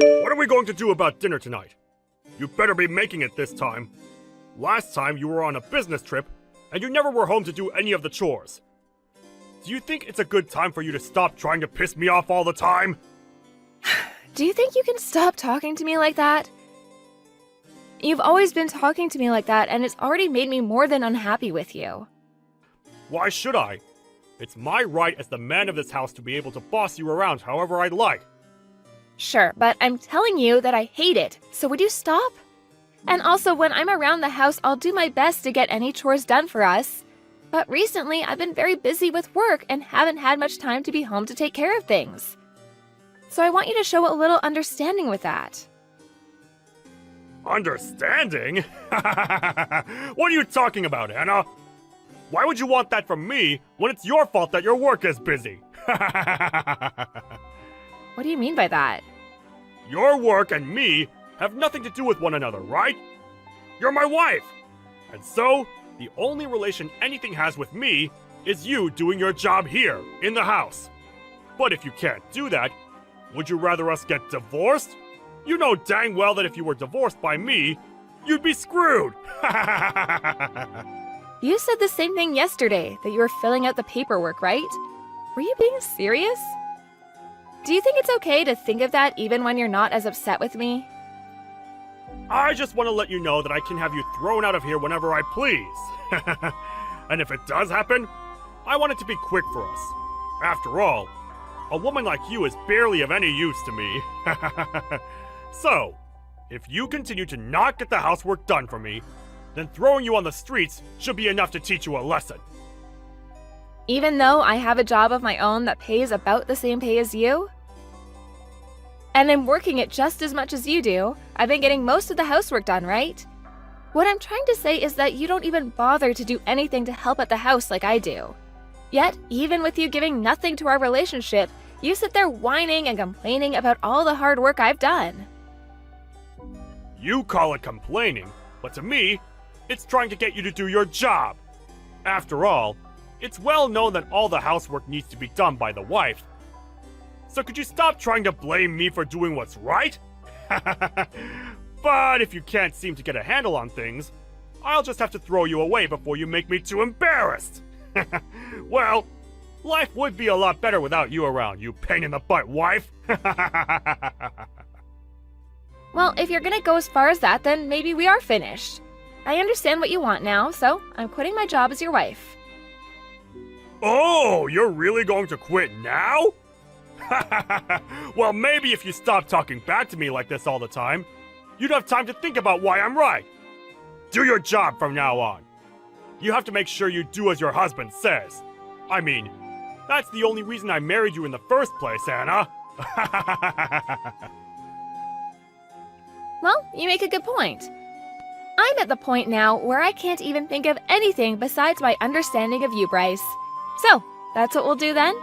What are we going to do about dinner tonight? You better be making it this time. Last time you were on a business trip, and you never were home to do any of the chores. Do you think it's a good time for you to stop trying to piss me off all the time? Do you think you can stop talking to me like that? You've always been talking to me like that, and it's already made me more than unhappy with you. Why should I? It's my right as the man of this house to be able to boss you around however I'd like. Sure, but I'm telling you that I hate it, so would you stop? And also, when I'm around the house, I'll do my best to get any chores done for us. But recently, I've been very busy with work and haven't had much time to be home to take care of things. So I want you to show a little understanding with that. Understanding? What are you talking about, Anna? Why would you want that from me when it's your fault that your work is busy? What do you mean by that? Your work and me have nothing to do with one another, right? You're my wife! And so, the only relation anything has with me is you doing your job here, in the house. But if you can't do that, would you rather us get divorced? You know dang well that if you were divorced by me, you'd be screwed! You said the same thing yesterday, that you were filling out the paperwork, right? Were you being serious? Do you think it's okay to think of that even when you're not as upset with me? I just want to let you know that I can have you thrown out of here whenever I please. And if it does happen, I want it to be quick for us. After all, a woman like you is barely of any use to me. So, if you continue to not get the housework done for me, then throwing you on the streets should be enough to teach you a lesson. Even though I have a job of my own that pays about the same pay as you? And I'm working it just as much as you do. I've been getting most of the housework done, right? What I'm trying to say is that you don't even bother to do anything to help at the house like I do. Yet, even with you giving nothing to our relationship, you sit there whining and complaining about all the hard work I've done. You call it complaining, but to me, it's trying to get you to do your job. After all, it's well known that all the housework needs to be done by the wife. So could you stop trying to blame me for doing what's right? But if you can't seem to get a handle on things, I'll just have to throw you away before you make me too embarrassed. Well, life would be a lot better without you around, you pain-in-the-butt wife. Well, if you're gonna go as far as that, then maybe we are finished. I understand what you want now, so I'm quitting my job as your wife. Oh, you're really going to quit now? Well, maybe if you stop talking back to me like this all the time, you'd have time to think about why I'm right. Do your job from now on. You have to make sure you do as your husband says. I mean, that's the only reason I married you in the first place, Anna. Well, you make a good point. I'm at the point now where I can't even think of anything besides my understanding of you, Bryce. So, that's what we'll do then?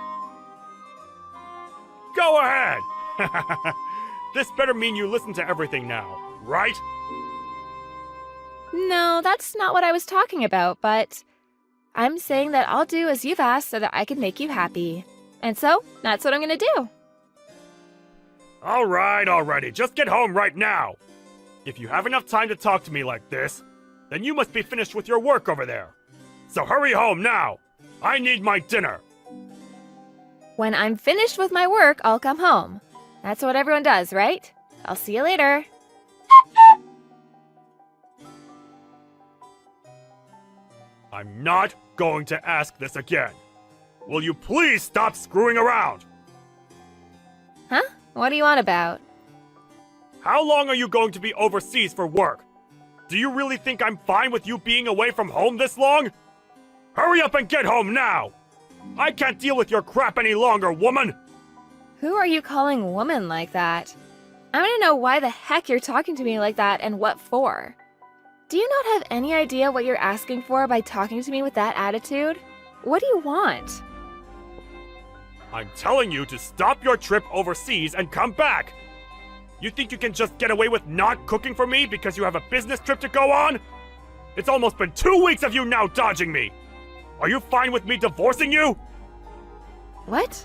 Go ahead! This better mean you listen to everything now, right? No, that's not what I was talking about, but I'm saying that I'll do as you've asked so that I can make you happy. And so, that's what I'm gonna do. Alright, alrighty, just get home right now! If you have enough time to talk to me like this, then you must be finished with your work over there. So hurry home now! I need my dinner! When I'm finished with my work, I'll come home. That's what everyone does, right? I'll see you later. I'm not going to ask this again. Will you please stop screwing around? Huh? What do you want about? How long are you going to be overseas for work? Do you really think I'm fine with you being away from home this long? Hurry up and get home now! I can't deal with your crap any longer, woman! Who are you calling woman like that? I want to know why the heck you're talking to me like that and what for. Do you not have any idea what you're asking for by talking to me with that attitude? What do you want? I'm telling you to stop your trip overseas and come back! You think you can just get away with not cooking for me because you have a business trip to go on? It's almost been 2 weeks of you now dodging me! Are you fine with me divorcing you? What?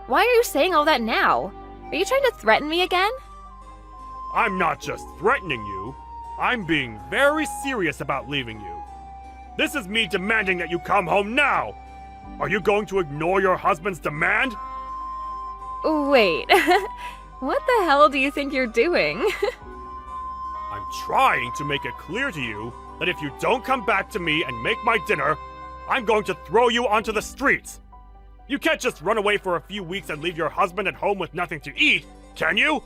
Why are you saying all that now? Are you trying to threaten me again? I'm not just threatening you, I'm being very serious about leaving you. This is me demanding that you come home now! Are you going to ignore your husband's demand? Wait, what the hell do you think you're doing? I'm trying to make it clear to you that if you don't come back to me and make my dinner, I'm going to throw you onto the streets. You can't just run away for a few weeks and leave your husband at home with nothing to eat, can you?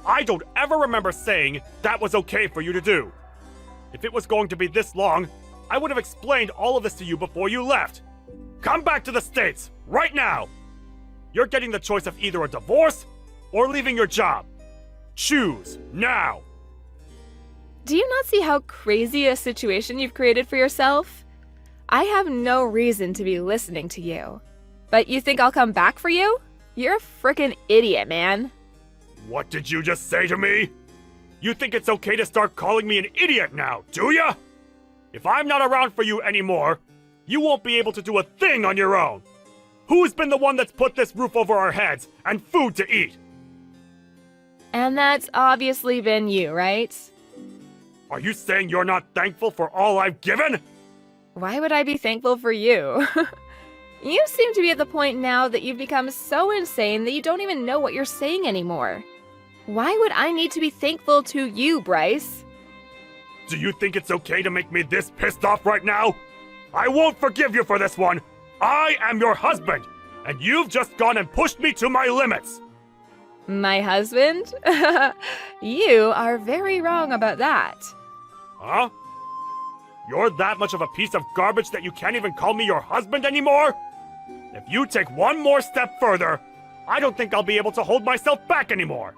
I don't ever remember saying that was okay for you to do. If it was going to be this long, I would have explained all of this to you before you left. Come back to the States, right now! You're getting the choice of either a divorce or leaving your job. Choose, now! Do you not see how crazy a situation you've created for yourself? I have no reason to be listening to you. But you think I'll come back for you? You're a frickin' idiot, man. What did you just say to me? You think it's okay to start calling me an idiot now, do ya? If I'm not around for you anymore, you won't be able to do a thing on your own. Who's been the one that's put this roof over our heads and food to eat? And that's obviously been you, right? Are you saying you're not thankful for all I've given? Why would I be thankful for you? You seem to be at the point now that you've become so insane that you don't even know what you're saying anymore. Why would I need to be thankful to you, Bryce? Do you think it's okay to make me this pissed off right now? I won't forgive you for this one. I am your husband, and you've just gone and pushed me to my limits. My husband? You are very wrong about that. Huh? You're that much of a piece of garbage that you can't even call me your husband anymore? If you take one more step further, I don't think I'll be able to hold myself back anymore.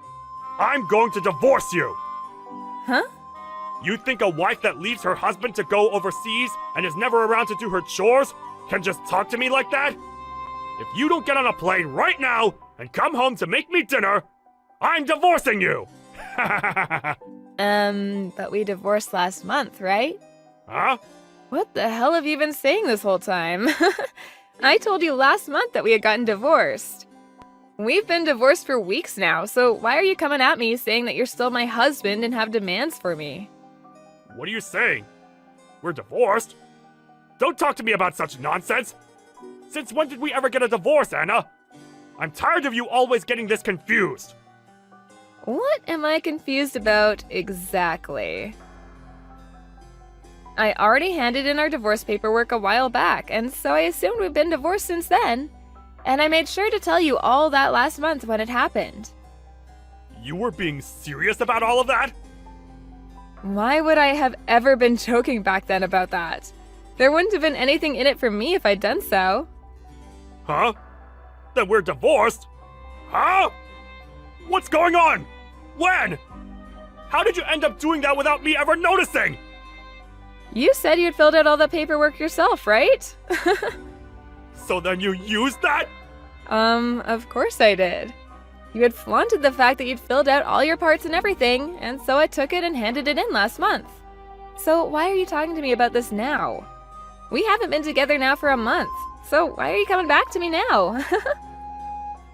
I'm going to divorce you. Huh? You think a wife that leaves her husband to go overseas and is never around to do her chores can just talk to me like that? If you don't get on a plane right now and come home to make me dinner, I'm divorcing you! But we divorced last month, right? Huh? What the hell have you been saying this whole time? I told you last month that we had gotten divorced. We've been divorced for weeks now, so why are you coming at me saying that you're still my husband and have demands for me? What are you saying? We're divorced? Don't talk to me about such nonsense! Since when did we ever get a divorce, Anna? I'm tired of you always getting this confused. What am I confused about exactly? I already handed in our divorce paperwork a while back, and so I assumed we've been divorced since then. And I made sure to tell you all that last month when it happened. You were being serious about all of that? Why would I have ever been joking back then about that? There wouldn't have been anything in it for me if I'd done so. Huh? That we're divorced? Huh? What's going on? When? How did you end up doing that without me ever noticing? You said you'd filled out all the paperwork yourself, right? So then you used that? Of course I did. You had flaunted the fact that you'd filled out all your parts and everything, and so I took it and handed it in last month. So why are you talking to me about this now? We haven't been together now for a month, so why are you coming back to me now?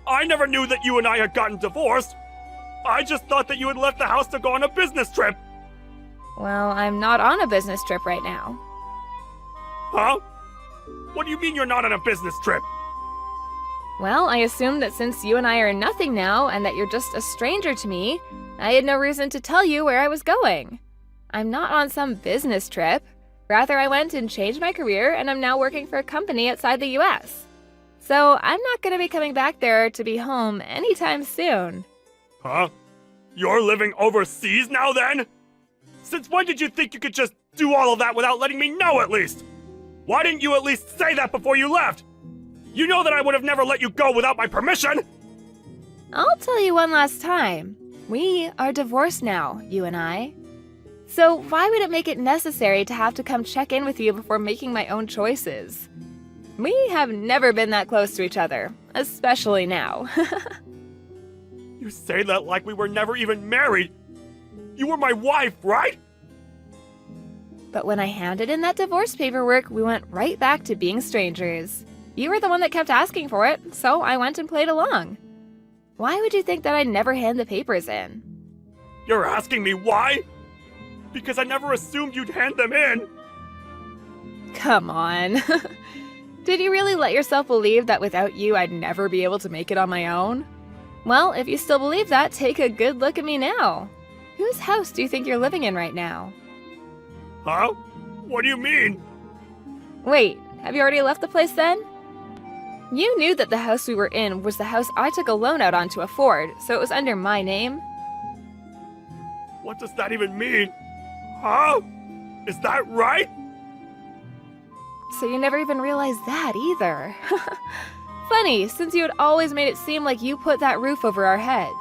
I never knew that you and I had gotten divorced. I just thought that you had left the house to go on a business trip. Well, I'm not on a business trip right now. Huh? What do you mean you're not on a business trip? Well, I assumed that since you and I are nothing now and that you're just a stranger to me, I had no reason to tell you where I was going. I'm not on some business trip. Rather, I went and changed my career and I'm now working for a company outside the US. So I'm not going to be coming back there to be home anytime soon. Huh? You're living overseas now then? Since when did you think you could just do all of that without letting me know at least? Why didn't you at least say that before you left? You know that I would have never let you go without my permission! I'll tell you one last time. We are divorced now, you and I. So why would it make it necessary to have to come check in with you before making my own choices? We have never been that close to each other, especially now. You say that like we were never even married. You were my wife, right? But when I handed in that divorce paperwork, we went right back to being strangers. You were the one that kept asking for it, so I went and played along. Why would you think that I'd never hand the papers in? You're asking me why? Because I never assumed you'd hand them in. Come on. Did you really let yourself believe that without you I'd never be able to make it on my own? Well, if you still believe that, take a good look at me now. Whose house do you think you're living in right now? Huh? What do you mean? Wait, have you already left the place then? You knew that the house we were in was the house I took a loan out on to afford, so it was under my name. What does that even mean? Huh? Is that right? So you never even realized that either. Funny, since you had always made it seem like you put that roof over our heads.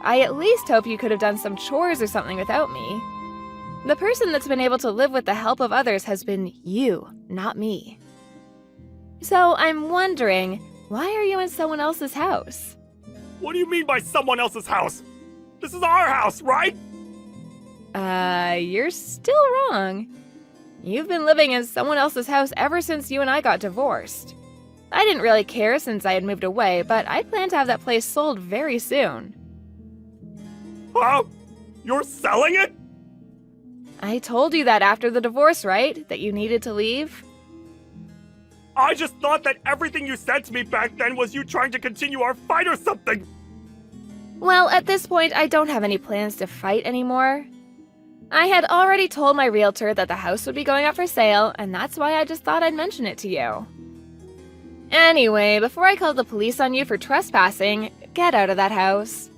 I at least hope you could have done some chores or something without me. The person that's been able to live with the help of others has been you, not me. So I'm wondering, why are you in someone else's house? What do you mean by someone else's house? This is our house, right? You're still wrong. You've been living in someone else's house ever since you and I got divorced. I didn't really care since I had moved away, but I plan to have that place sold very soon. Huh? You're selling it? I told you that after the divorce, right? That you needed to leave? I just thought that everything you said to me back then was you trying to continue our fight or something. Well, at this point, I don't have any plans to fight anymore. I had already told my realtor that the house would be going up for sale, and that's why I just thought I'd mention it to you. Anyway, before I called the police on you for trespassing, get out of that house.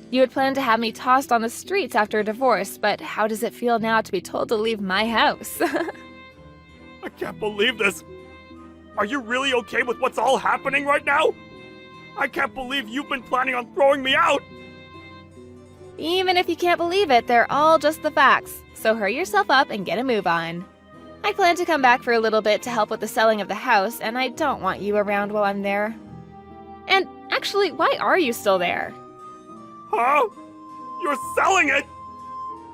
You had planned to have me tossed on the streets after a divorce, but how does it feel now to be told to leave my house? I can't believe this. Are you really okay with what's all happening right now? I can't believe you've been planning on throwing me out. Even if you can't believe it, they're all just the facts, so hurry yourself up and get a move on. I plan to come back for a little bit to help with the selling of the house, and I don't want you around while I'm there. And actually, why are you still there? Huh? You're selling it?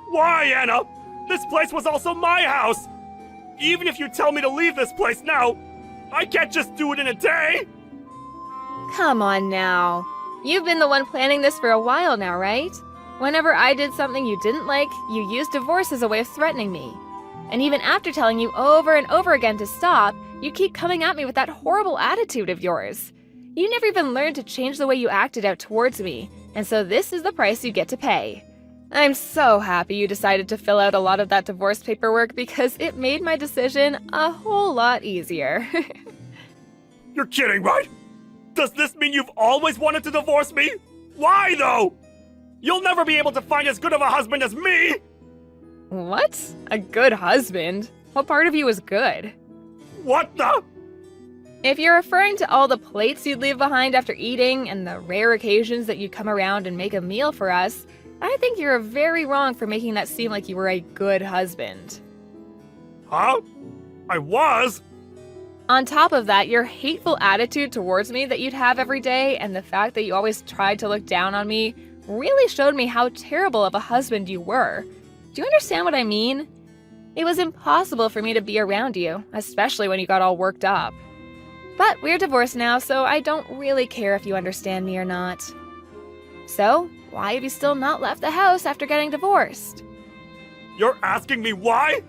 Why, Anna? This place was also my house. Even if you tell me to leave this place now, I can't just do it in a day. Come on now. You've been the one planning this for a while now, right? Whenever I did something you didn't like, you used divorce as a way of threatening me. And even after telling you over and over again to stop, you keep coming at me with that horrible attitude of yours. You never even learned to change the way you acted out towards me, and so this is the price you get to pay. I'm so happy you decided to fill out a lot of that divorce paperwork because it made my decision a whole lot easier. You're kidding, right? Does this mean you've always wanted to divorce me? Why, though? You'll never be able to find as good of a husband as me! What? A good husband? What part of you is good? What the? If you're referring to all the plates you'd leave behind after eating and the rare occasions that you'd come around and make a meal for us, I think you're very wrong for making that seem like you were a good husband. Huh? I was? On top of that, your hateful attitude towards me that you'd have every day and the fact that you always tried to look down on me really showed me how terrible of a husband you were. Do you understand what I mean? It was impossible for me to be around you, especially when you got all worked up. But we're divorced now, so I don't really care if you understand me or not. So, why have you still not left the house after getting divorced? You're asking me why?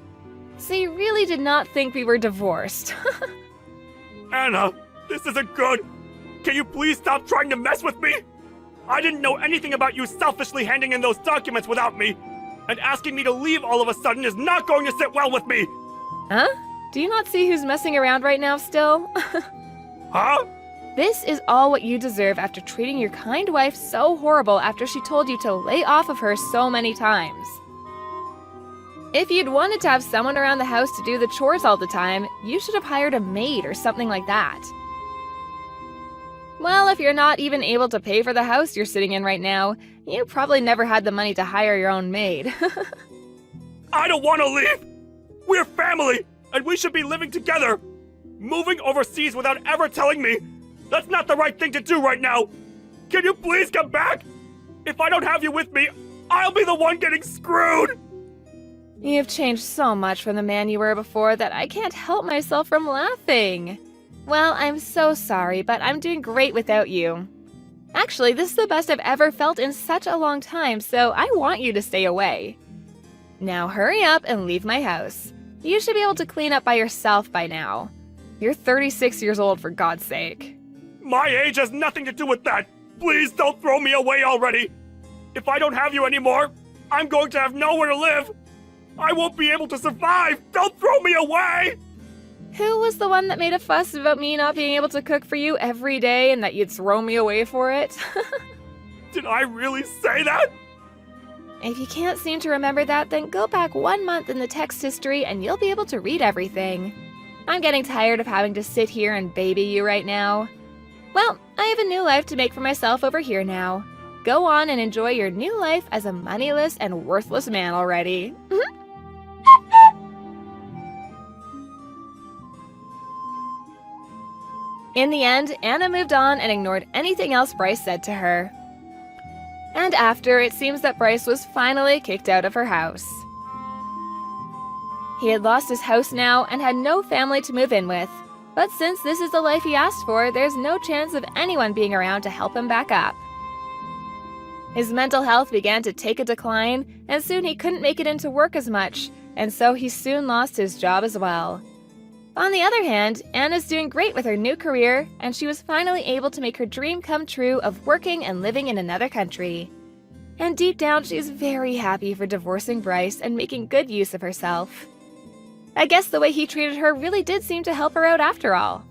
So you really did not think we were divorced. Anna, this isn't good. Can you please stop trying to mess with me? I didn't know anything about you selfishly handing in those documents without me. And asking me to leave all of a sudden is not going to sit well with me. Huh? Do you not see who's messing around right now still? Huh? This is all what you deserve after treating your kind wife so horrible after she told you to lay off of her so many times. If you'd wanted to have someone around the house to do the chores all the time, you should have hired a maid or something like that. Well, if you're not even able to pay for the house you're sitting in right now, you probably never had the money to hire your own maid. I don't want to leave. We're family, and we should be living together. Moving overseas without ever telling me, that's not the right thing to do right now. Can you please come back? If I don't have you with me, I'll be the one getting screwed. You've changed so much from the man you were before that I can't help myself from laughing. Well, I'm so sorry, but I'm doing great without you. Actually, this is the best I've ever felt in such a long time, so I want you to stay away. Now hurry up and leave my house. You should be able to clean up by yourself by now. You're 36 years old, for God's sake. My age has nothing to do with that. Please don't throw me away already. If I don't have you anymore, I'm going to have nowhere to live. I won't be able to survive. Don't throw me away. Who was the one that made a fuss about me not being able to cook for you every day and that you'd throw me away for it? Did I really say that? If you can't seem to remember that, then go back 1 month in the text history and you'll be able to read everything. I'm getting tired of having to sit here and baby you right now. Well, I have a new life to make for myself over here now. Go on and enjoy your new life as a moneyless and worthless man already. In the end, Anna moved on and ignored anything else Bryce said to her. And after, it seems that Bryce was finally kicked out of her house. He had lost his house now and had no family to move in with. But since this is the life he asked for, there's no chance of anyone being around to help him back up. His mental health began to take a decline, and soon he couldn't make it into work as much, and so he soon lost his job as well. On the other hand, Anna's doing great with her new career, and she was finally able to make her dream come true of working and living in another country. And deep down, she's very happy for divorcing Bryce and making good use of herself. I guess the way he treated her really did seem to help her out after all.